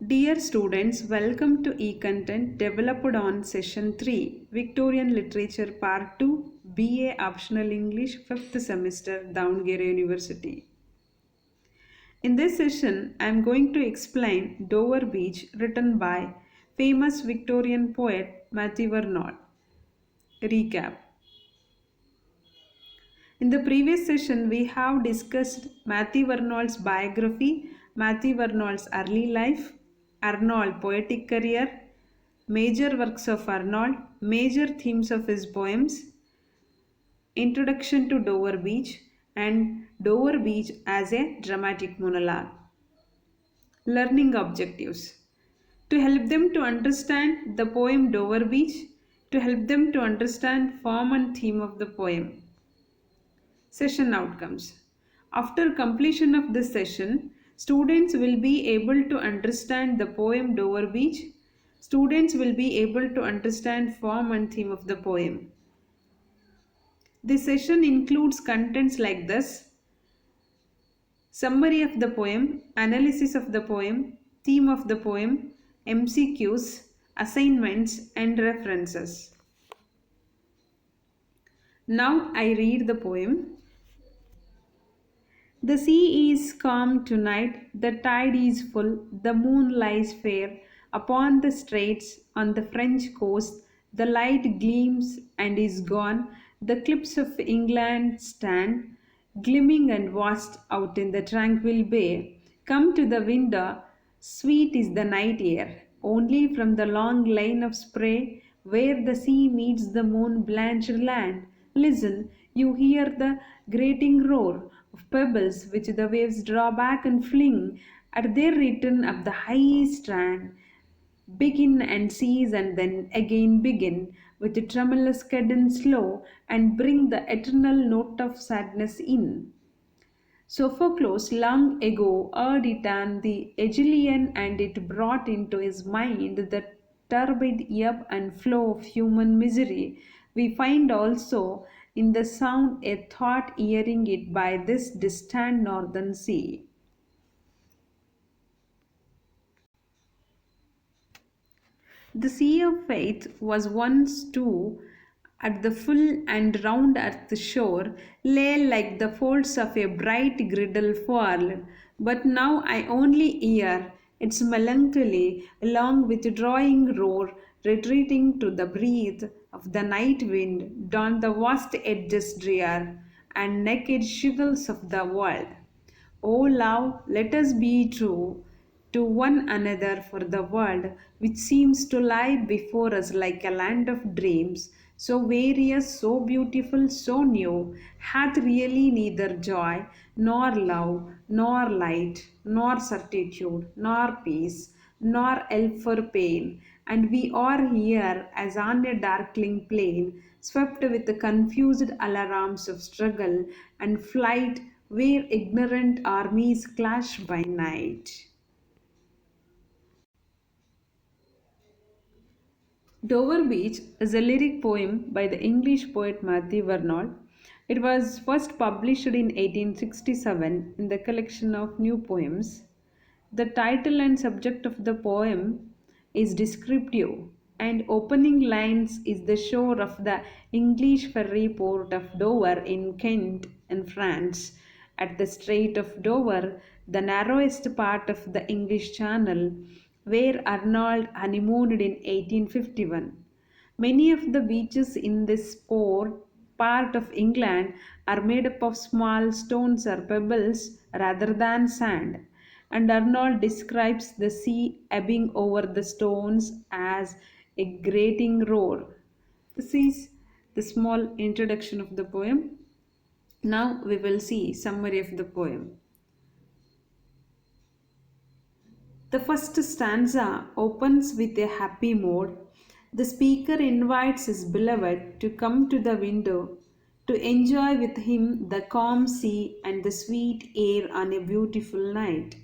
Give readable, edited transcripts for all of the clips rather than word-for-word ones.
Dear students, welcome to e-content developed on session 3, Victorian Literature Part 2, BA Optional English 5th semester, Davangere University. In this session, I am going to explain Dover Beach written by famous Victorian poet Matthew Arnold. Recap. In the previous session, we have discussed Matthew Arnold's biography, Matthew Arnold's early life, Arnold poetic career, major works of Arnold, major themes of his poems, introduction to Dover Beach, and Dover Beach as a dramatic monologue. Learning objectives. To help them to understand the poem Dover Beach, to help them to understand form and theme of the poem. Session outcomes. After completion of this session, students will be able to understand the poem Dover Beach. Students will be able to understand form and theme of the poem. This session includes contents like this: summary of the poem, analysis of the poem, theme of the poem, MCQs, assignments, and references. Now I read the poem. The sea is calm tonight, the tide is full, the moon lies fair upon the straits on the French coast, the light gleams and is gone, the cliffs of England stand, gleaming and vast out in the tranquil bay. Come to the window, sweet is the night air, only from the long line of spray where the sea meets the moon blanched land. Listen, you hear the grating roar of pebbles which the waves draw back and fling at their return up the high strand. Begin and cease and then again begin with a tremulous cadence slow and bring the eternal note of sadness in. Sophocles long ago heard it and the Aegean, and it brought into his mind the turbid ebb and flow of human misery. We find also in the sound a thought hearing it by this distant northern sea. The sea of faith was once too at the full and round at the shore lay like the folds of a bright girdle furled, but now I only hear its melancholy long withdrawing roar retreating to the breath of the night wind down the vast edges drear and naked shingles of the world. O love, let us be true to one another, for the world, which seems to lie before us like a land of dreams, so various, so beautiful, so new, hath really neither joy, nor love, nor light, nor certitude, nor peace, nor help for pain. And we are here as on a darkling plain, swept with the confused alarms of struggle and flight, where ignorant armies clash by night. Dover Beach is a lyric poem by the English poet Matthew Arnold. It was first published in 1867 in the collection of new poems. The title and subject of the poem is descriptive, and opening lines is the shore of the English ferry port of Dover in Kent in France. At the Strait of Dover, the narrowest part of the English Channel, where Arnold honeymooned in 1851. Many of the beaches in this part of England are made up of small stones or pebbles rather than sand, and Arnold describes the sea ebbing over the stones as a grating roar. This is the small introduction of the poem. Now we will see summary of the poem. The first stanza opens with a happy mood. The speaker invites his beloved to come to the window to enjoy with him the calm sea and the sweet air on a beautiful night.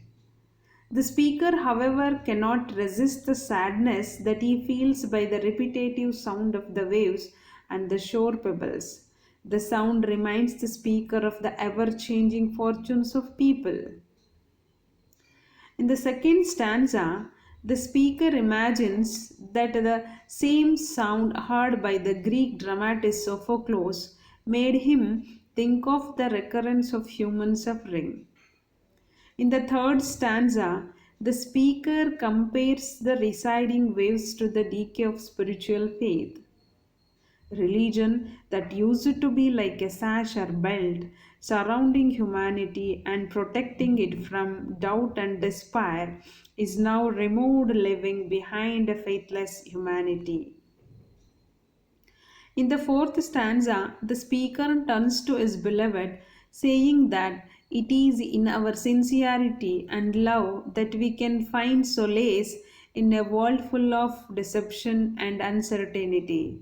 The speaker, however, cannot resist the sadness that he feels by the repetitive sound of the waves and the shore pebbles. The sound reminds the speaker of the ever changing fortunes of people. In the second stanza, The speaker imagines that the same sound heard by the Greek dramatist Sophocles made him think of the recurrence of human suffering. In the third stanza, the speaker compares the receding waves to the decay of spiritual faith. Religion that used to be like a sash or belt surrounding humanity and protecting it from doubt and despair is now removed, living behind a faithless humanity. In the fourth stanza, the speaker turns to his beloved, saying that it is in our sincerity and love that we can find solace in a world full of deception and uncertainty.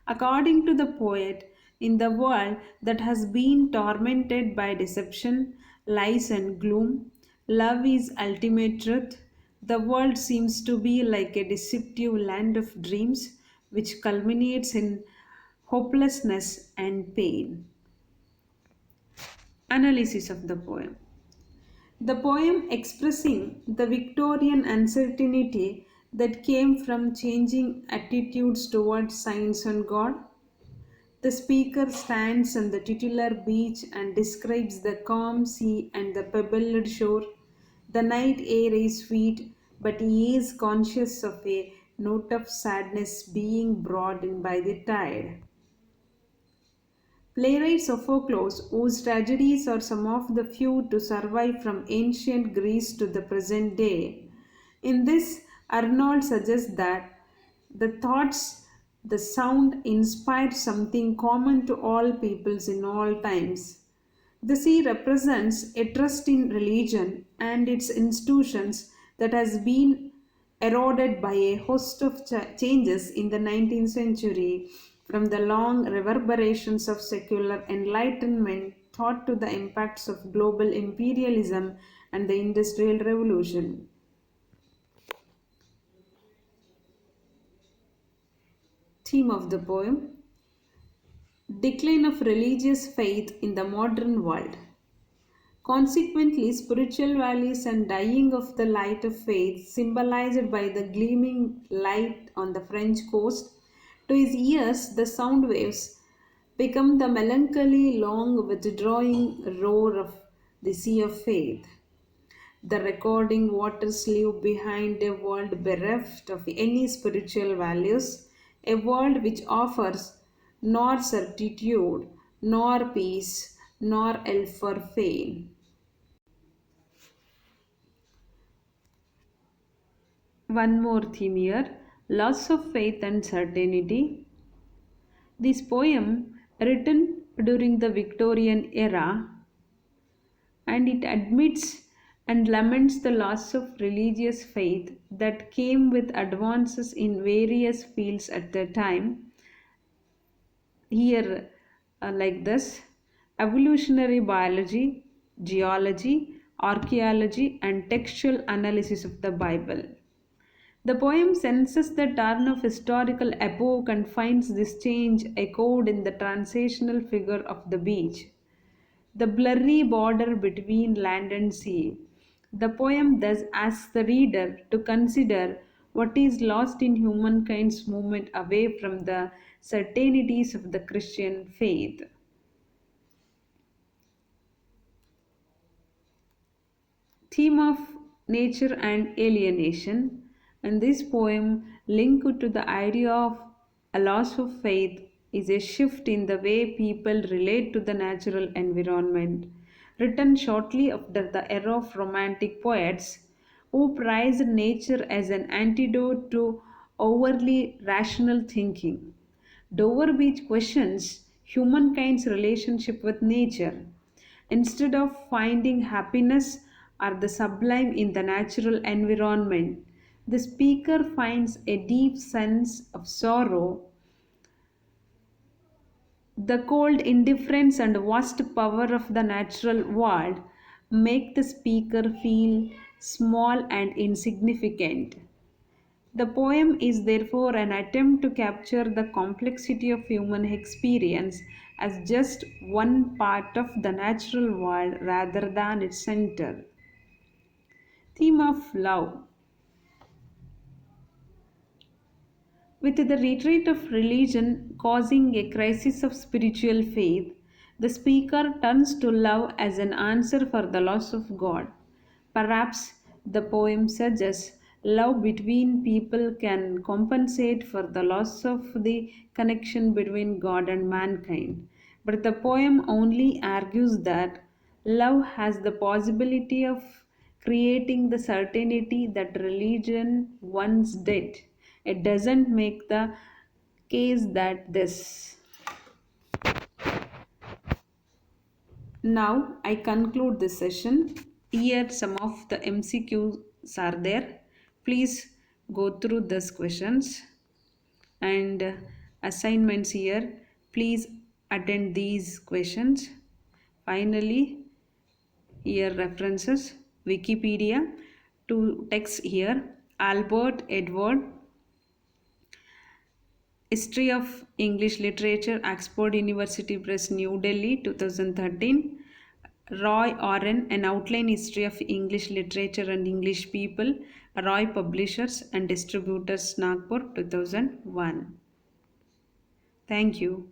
According to the poet, in the world that has been tormented by deception, lies, and gloom, love is ultimate truth. The world seems to be like a deceptive land of dreams which culminates in hopelessness and pain. Analysis of the poem. The poem expressing the Victorian uncertainty that came from changing attitudes towards science and God. The speaker stands on the titular beach and describes the calm sea and the pebbled shore. The night air is sweet, but he is conscious of a note of sadness being brought in by the tide. Playwright Sophocles, whose tragedies are some of the few to survive from ancient Greece to the present day. In this, Arnold suggests that the thoughts, the sound inspired something common to all peoples in all times. The sea represents a trust in religion and its institutions that has been eroded by a host of changes in the 19th century, from the long reverberations of secular enlightenment thought to the impacts of global imperialism and the Industrial Revolution. Theme of the poem: Decline of religious faith in the modern world. Consequently, spiritual valleys and dying of the light of faith, symbolized by the gleaming light on the French coast, to his ears the sound waves become the melancholy, long withdrawing roar of the sea of faith. The recording waters leave behind a world bereft of any spiritual values, a world which offers nor certitude, nor peace, nor help for fame. One more theme here: loss of faith and certainty. This poem, written during the Victorian era, and it admits and laments the loss of religious faith that came with advances in various fields at the time. Here, like this: evolutionary biology, geology, archaeology, and textual analysis of the Bible. The poem senses the turn of historical epoch and finds this change echoed in the transitional figure of the beach, the blurry border between land and sea. The poem thus asks the reader to consider what is lost in humankind's movement away from the certainties of the Christian faith. Theme of nature and alienation, and this poem linked to the idea of a loss of faith is a shift in the way people relate to the natural environment. Written shortly after the era of romantic poets who prized nature as an antidote to overly rational thinking. Dover Beach questions humankind's relationship with nature. Instead of finding happiness or the sublime in the natural environment, the speaker finds a deep sense of sorrow. The cold indifference and vast power of the natural world make the speaker feel small and insignificant. The poem is therefore an attempt to capture the complexity of human experience as just one part of the natural world rather than its center. Theme of love. With the retreat of religion causing a crisis of spiritual faith, the speaker turns to love as an answer for the loss of God. Perhaps the poem suggests love between people can compensate for the loss of the connection between God and mankind. But the poem only argues that love has the possibility of creating the certainty that religion once did. It doesn't make the case that this. Now I conclude this session. Here some of the MCQs are there. Please go through these questions and assignments here. Please attend these questions. Finally, here references Wikipedia, to text here Albert Edward, History of English Literature, Oxford University Press, New Delhi, 2013. Roy Oren, An Outline History of English Literature and English People, Roy Publishers and Distributors, Nagpur, 2001. Thank you.